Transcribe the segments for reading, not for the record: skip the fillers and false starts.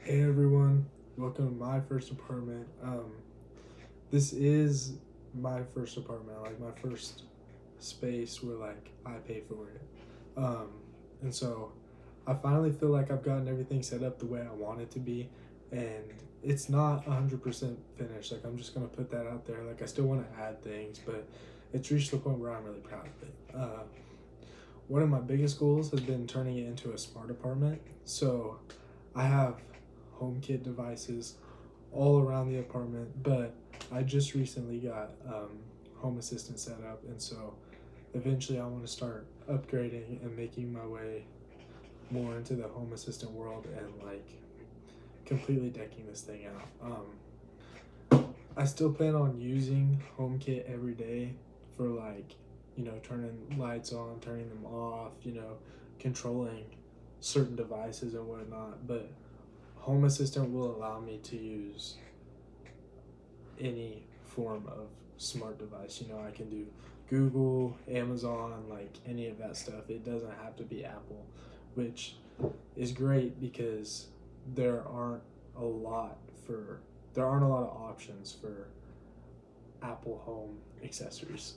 Hey everyone, welcome to my first apartment. This is my first apartment, like my first space where like I pay for it. Um, and so I finally feel like I've gotten everything set up the way I want it to be, and it's not 100% finished. Like I'm just gonna put that out there. Like I still want to add things, but it's reached the point where I'm really proud of it. One of my biggest goals has been turning it into a smart apartment. So I have HomeKit devices all around the apartment, but I just recently got Home Assistant set up, and so eventually I want to start upgrading and making my way more into the Home Assistant world and like completely decking this thing out. I still plan on using HomeKit every day for like, turning lights on, turning them off, controlling certain devices and whatnot, but Home Assistant will allow me to use any form of smart device. I can do Google, Amazon, like any of that stuff. It doesn't have to be Apple, which is great because there aren't a lot for there aren't a lot of options for Apple home accessories.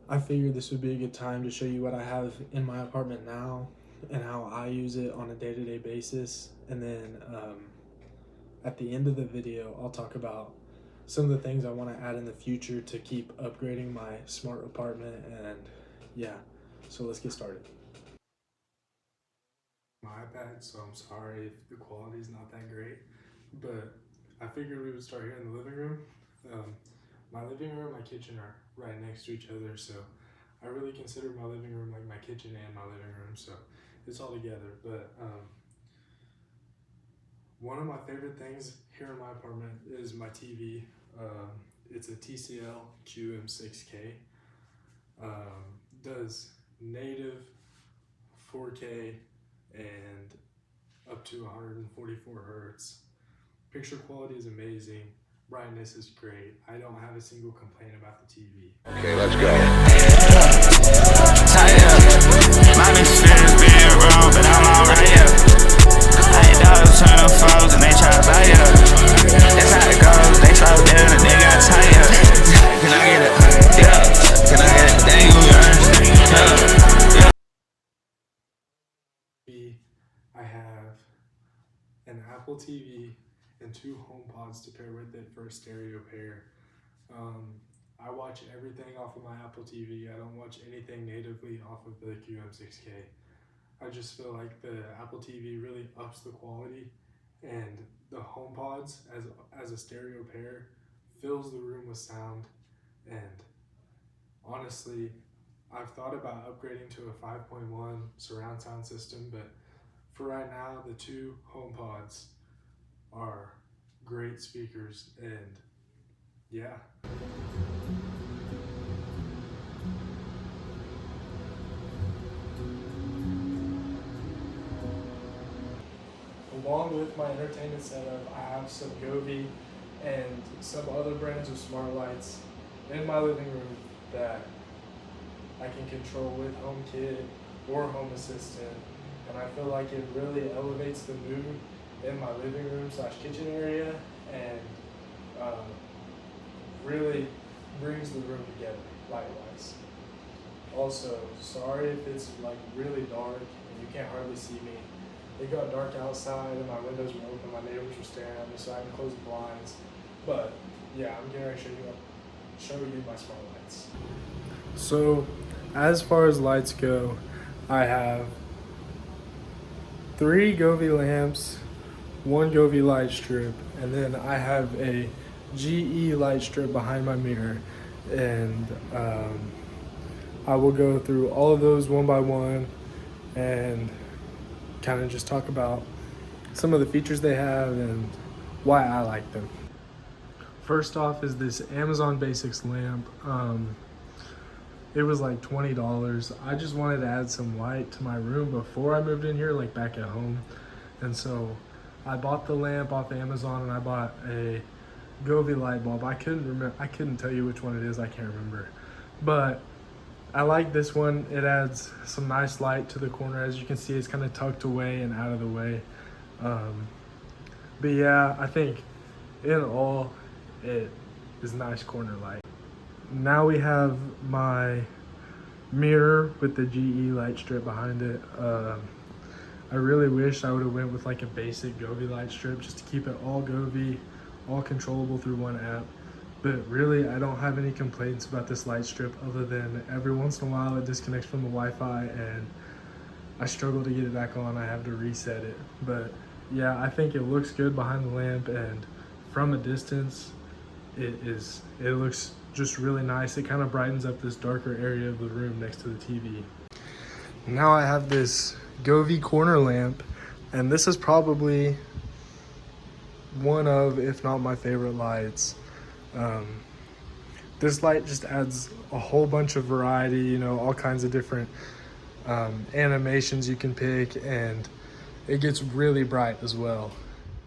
I figured this would be a good time to show you what I have in my apartment now and how I use it on a day-to-day basis, and then at the end of the video I'll talk about some of the things I want to add in the future to keep upgrading my smart apartment. And yeah, so let's get started. My iPad, so I'm sorry if the quality is not that great, but I figured we would start here in the living room. My living room and my kitchen are right next to each other, so I really consider my living room like my kitchen and my living room, so it's all together. But one of my favorite things here in my apartment is my TV. It's a TCL QM6K. Does native 4K and up to 144 hertz. Picture quality is amazing. Brightness is great. I don't have a single complaint about the TV. Okay, let's go. Tight up. My experience being wrong, but I'm alright, yeah. I ain't dogs trying to foes and they try to buy up. That's how it goes. They slow down and they got tight up. Can I get it? Yeah. Can I get it? Dang, you earn. Yeah. I have an Apple TV and two HomePods to pair with it for a stereo pair. I watch everything off of my Apple TV. I don't watch anything natively off of the QM6K. I just feel like the Apple TV really ups the quality, and the HomePods as a stereo pair fills the room with sound. And honestly, I've thought about upgrading to a 5.1 surround sound system, but for right now, the two HomePods are great speakers, and yeah. Along with my entertainment setup, I have some Govee and some other brands of smart lights in my living room that I can control with HomeKit or Home Assistant, and I feel like it really elevates the mood in my living room / kitchen area, and really brings the room together light-wise. Also, sorry if it's like really dark and you can't hardly see me. It got dark outside and my windows were open, my neighbors were staring at me, so I had to close the blinds. But yeah, I'm getting ready to show you my smart lights. So as far as lights go, I have 3 Govee lamps, 1 Govee light strip, and then I have a GE light strip behind my mirror. And I will go through all of those one by one and kind of just talk about some of the features they have and why I like them. First off is this Amazon Basics lamp. It was like $20. I just wanted to add some light to my room before I moved in here, like back at home. And so I bought the lamp off Amazon, and I bought a Govee light bulb. I couldn't tell you which one it is. I can't remember. But I like this one. It adds some nice light to the corner. As you can see, it's kind of tucked away and out of the way. But yeah, I think in all, it is a nice corner light. Now we have my mirror with the GE light strip behind it. I really wish I would have went with like a basic Govee light strip just to keep it all Govee, all controllable through one app. But really, I don't have any complaints about this light strip other than every once in a while it disconnects from the Wi-Fi and I struggle to get it back on. I have to reset it. But yeah, I think it looks good behind the lamp, and from a distance, it looks just really nice. It kind of brightens up this darker area of the room next to the TV. Now I have this Govee corner lamp, and this is probably one of, if not my favorite lights. This light just adds a whole bunch of variety, you know, all kinds of different animations you can pick, and it gets really bright as well.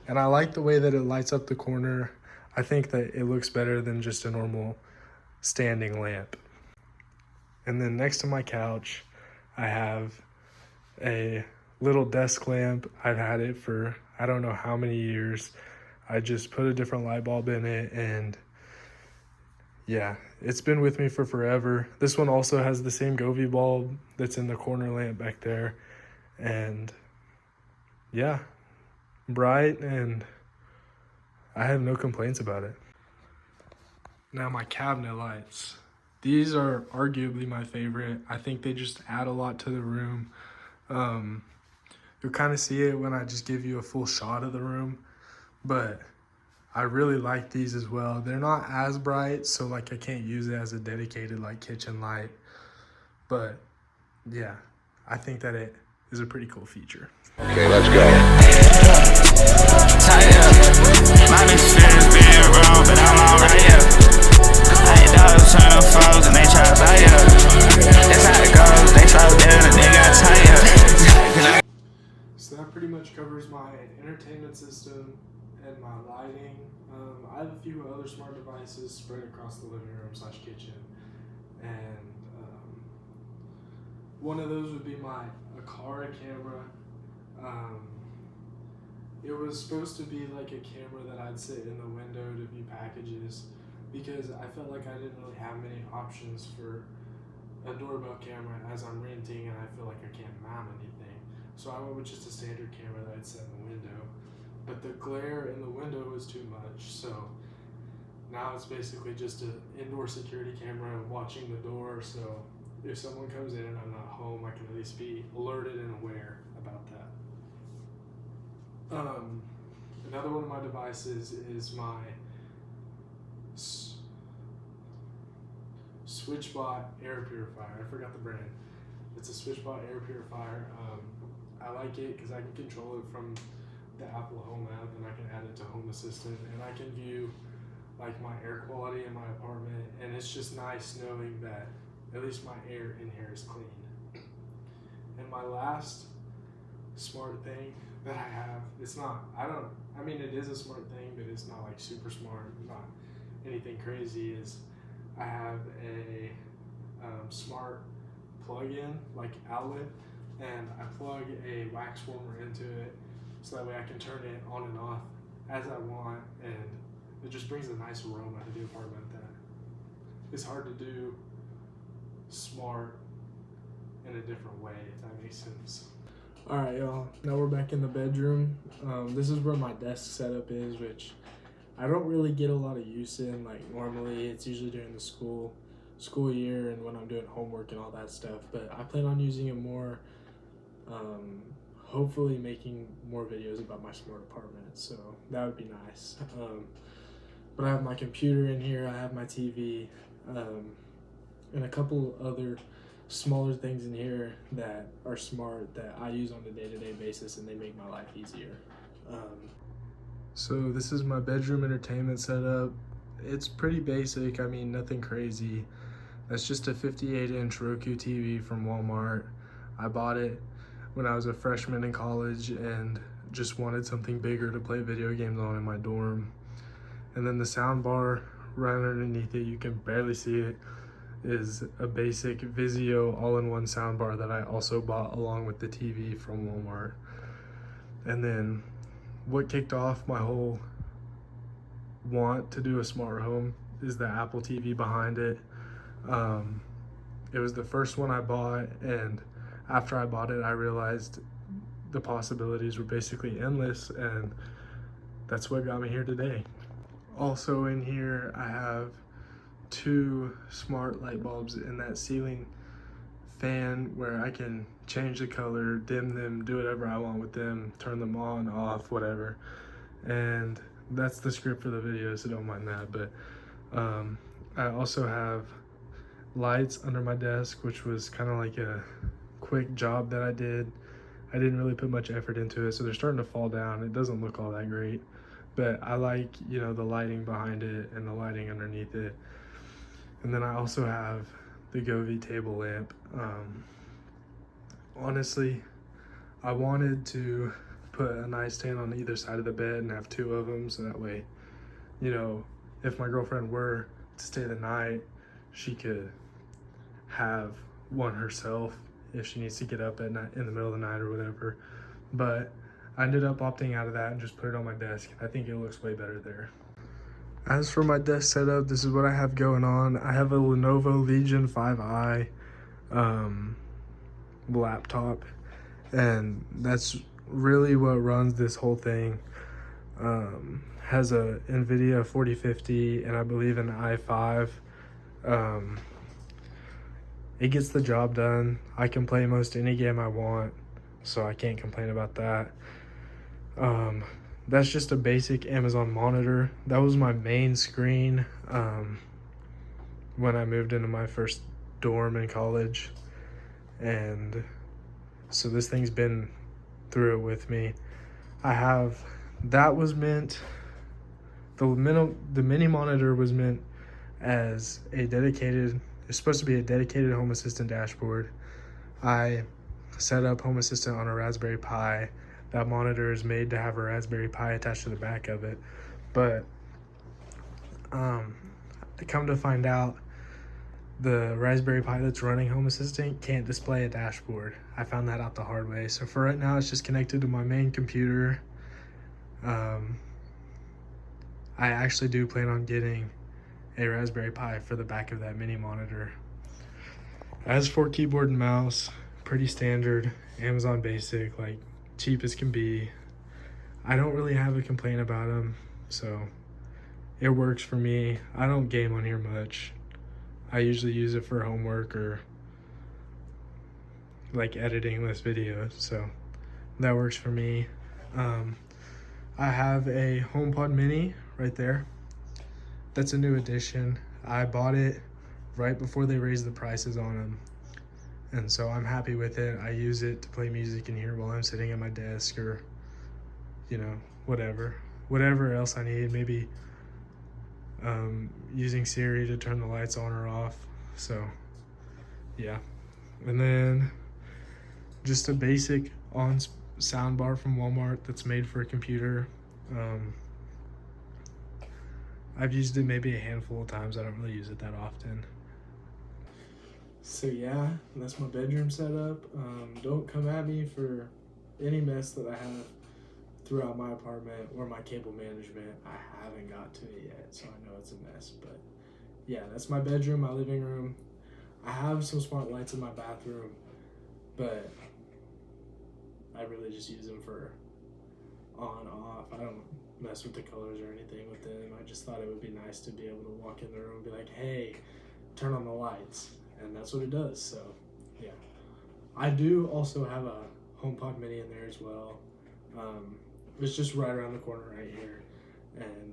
And I like the way that it lights up the corner. I think that it looks better than just a normal standing lamp. And then next to my couch, I have a little desk lamp. I've had it for I don't know how many years. I just put a different light bulb in it, and yeah, it's been with me for forever. This one also has the same Govee bulb that's in the corner lamp back there. And yeah, bright, and I have no complaints about it. Now my cabinet lights. These are arguably my favorite. I think they just add a lot to the room. You'll kind of see it when I just give you a full shot of the room, but I really like these as well. They're not as bright, so like I can't use it as a dedicated like kitchen light, but yeah, I think that it is a pretty cool feature. Okay, let's go. Tight up. My experience being wrong, but I'm alright, yeah. I ain't dogs turn up foes and they try to buy up. That's how it goes. They slow down and they got tired. So that pretty much covers my entertainment system and my lighting. I have a few other smart devices spread across the living room / kitchen, and one of those would be my Aqara camera. It was supposed to be like a camera that I'd sit in the window to view packages, because I felt like I didn't really have many options for a doorbell camera as I'm renting, and I feel like I can't mount anything. So I went with just a standard camera that I'd set in the window. But the glare in the window was too much, so now it's basically just an indoor security camera watching the door, so if someone comes in and I'm not home, I can at least be alerted and aware about that. Another one of my devices is my SwitchBot air purifier. I forgot the brand. It's a SwitchBot air purifier. I like it because I can control it from the Apple Home app, and I can add it to Home Assistant, and I can view like my air quality in my apartment, and it's just nice knowing that at least my air in here is clean. And my last smart thing that I have, it is a smart thing, but it's not like super smart, not anything crazy, is I have a smart plug-in, like outlet, and I plug a wax warmer into it, so that way I can turn it on and off as I want, and it just brings a nice aroma to the apartment that is hard to do smart in a different way, if that makes sense. Alright, y'all, now we're back in the bedroom. This is where my desk setup is, which I don't really get a lot of use in. Like normally it's usually during the school year and when I'm doing homework and all that stuff, but I plan on using it more, hopefully making more videos about my smart apartment, so that would be nice. But I have my computer in here, I have my TV, and a couple other smaller things in here that are smart that I use on a day-to-day basis, and they make my life easier. So this is my bedroom entertainment setup. It's pretty basic, I mean nothing crazy. That's just a 58-inch Roku TV from Walmart. I bought it when I was a freshman in college and just wanted something bigger to play video games on in my dorm. And then the sound bar right underneath it, you can barely see it, is a basic Vizio all-in-one soundbar that I also bought along with the TV from Walmart. And then what kicked off my whole want to do a smart home is the Apple TV behind it. It was the first one I bought, and after I bought it, I realized the possibilities were basically endless, and that's what got me here today. Also in here, I have 2 smart light bulbs in that ceiling fan where I can change the color, dim them, do whatever I want with them, turn them on, off, whatever. And that's the script for the video, so don't mind that. But I also have lights under my desk, which was kind of like a quick job that I did. I didn't really put much effort into it, so they're starting to fall down. It doesn't look all that great, but I like, you know, the lighting behind it and the lighting underneath it. And then I also have the Govee table lamp. Honestly, I wanted to put a nightstand on either side of the bed and have 2 of them, so that way, you know, if my girlfriend were to stay the night, she could have one herself if she needs to get up at night in the middle of the night or whatever. But I ended up opting out of that and just put it on my desk. I think it looks way better there. As for my desk setup, this is what I have going on. I have a Lenovo Legion 5i laptop, and that's really what runs this whole thing. Has a NVIDIA 4050 and I believe an i5. It gets the job done. I can play most any game I want, so I can't complain about that. That's just a basic Amazon monitor. That was my main screen when I moved into my first dorm in college, and so this thing's been through it with me. That was meant, the mini monitor was meant as a dedicated, it's supposed to be a dedicated Home Assistant dashboard. I set up Home Assistant on a Raspberry Pi. That monitor is made to have a Raspberry Pi attached to the back of it. But come to find out, the Raspberry Pi that's running Home Assistant can't display a dashboard. I found that out the hard way. So for right now, it's just connected to my main computer. I actually do plan on getting a Raspberry Pi for the back of that mini monitor. As for keyboard and mouse, pretty standard, Amazon basic, like cheap as can be. I don't really have a complaint about them, so it works for me. I don't game on here much. I usually use it for homework or like editing this video, so that works for me. I have a HomePod Mini right there. That's a new addition. I bought it right before they raised the prices on them, and so I'm happy with it. I use it to play music in here while I'm sitting at my desk, or, you know, whatever else I need. Maybe using Siri to turn the lights on or off. So yeah, and then just a basic on soundbar from Walmart that's made for a computer. I've used it maybe a handful of times. I don't really use it that often. So yeah, that's my bedroom setup. Don't come at me for any mess that I have throughout my apartment or my cable management. I haven't got to it yet, so I know it's a mess. But yeah, that's my bedroom, my living room. I have some smart lights in my bathroom, but I really just use them for on, off. I don't mess with the colors or anything with them. I just thought it would be nice to be able to walk in the room and be like, hey, turn on the lights. And that's what it does, so yeah. I do also have a HomePod Mini in there as well. It's just right around the corner right here, and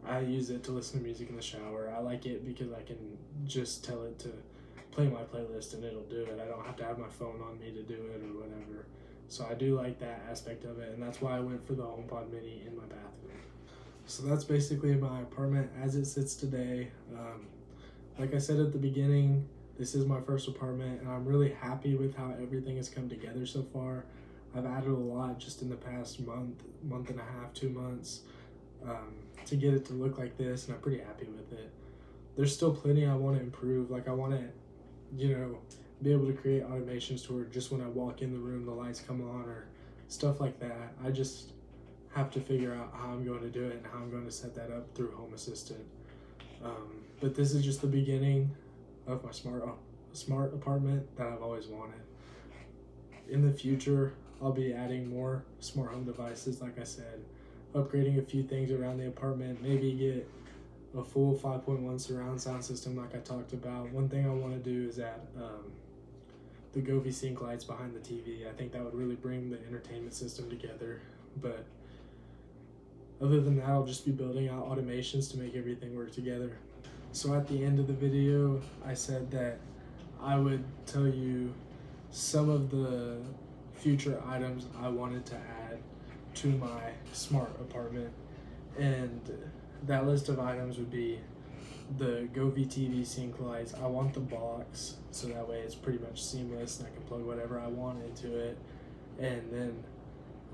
I use it to listen to music in the shower. I like it because I can just tell it to play my playlist and it'll do it. I don't have to have my phone on me to do it or whatever. So I do like that aspect of it, and that's why I went for the HomePod Mini in my bathroom. So that's basically my apartment as it sits today. Like I said at the beginning, this is my first apartment, and I'm really happy with how everything has come together so far. I've added a lot just in the past month and a half, 2 months, to get it to look like this, and I'm pretty happy with it. There's still plenty I want to improve. Like, I want to, you know, be able to create automations to where just when I walk in the room, the lights come on or stuff like that. I just have to figure out how I'm going to do it and how I'm going to set that up through Home Assistant. But this is just the beginning of my smart apartment that I've always wanted. In the future, I'll be adding more smart home devices, like I said, upgrading a few things around the apartment, maybe get a full 5.1 surround sound system like I talked about. One thing I want to do is add the Govee Sync lights behind the TV. I think that would really bring the entertainment system together. But other than that, I'll just be building out automations to make everything work together. So at the end of the video, I said that I would tell you some of the future items I wanted to add to my smart apartment, and that list of items would be the Govee TV Sync lights. I want the box so that way it's pretty much seamless and I can plug whatever I want into it, and then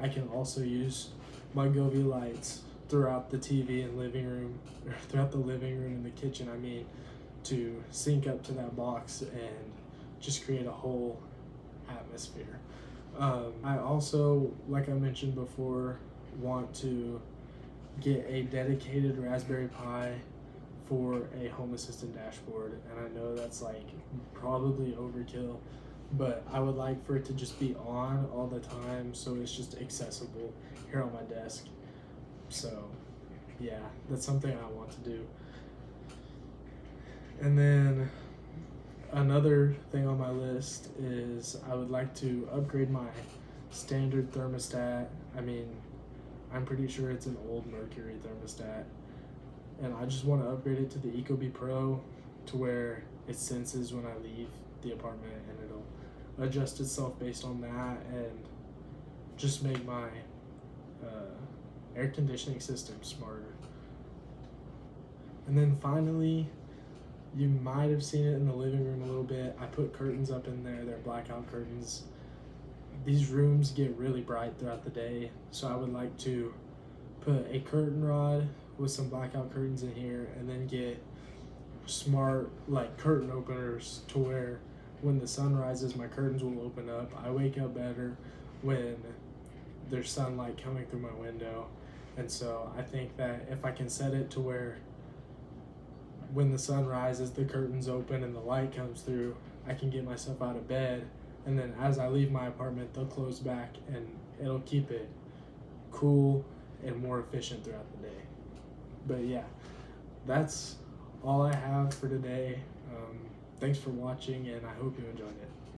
I can also use my Govee lights throughout the TV and living room, or throughout the living room and the kitchen, to sync up to that box and just create a whole atmosphere. I also, like I mentioned before, want to get a dedicated Raspberry Pi for a Home Assistant dashboard, and I know that's like probably overkill, but I would like for it to just be on all the time so it's just accessible here on my desk. So yeah, that's something I want to do. And then another thing on my list is I would like to upgrade my standard thermostat. I'm pretty sure it's an old Mercury thermostat, and I just want to upgrade it to the Ecobee Pro to where it senses when I leave the apartment and it'll adjust itself based on that and just make my air conditioning system smarter. And then finally, you might have seen it in the living room a little bit. I put curtains up in there. They're blackout curtains. These rooms get really bright throughout the day, so I would like to put a curtain rod with some blackout curtains in here, and then get smart curtain openers to where when the sun rises, my curtains will open up. I wake up better when there's sunlight coming through my window, and so I think that if I can set it to where when the sun rises, the curtains open and the light comes through, I can get myself out of bed, and then as I leave my apartment, they'll close back and it'll keep it cool and more efficient throughout the day. But yeah, that's all I have for today. Thanks for watching, and I hope you enjoyed it.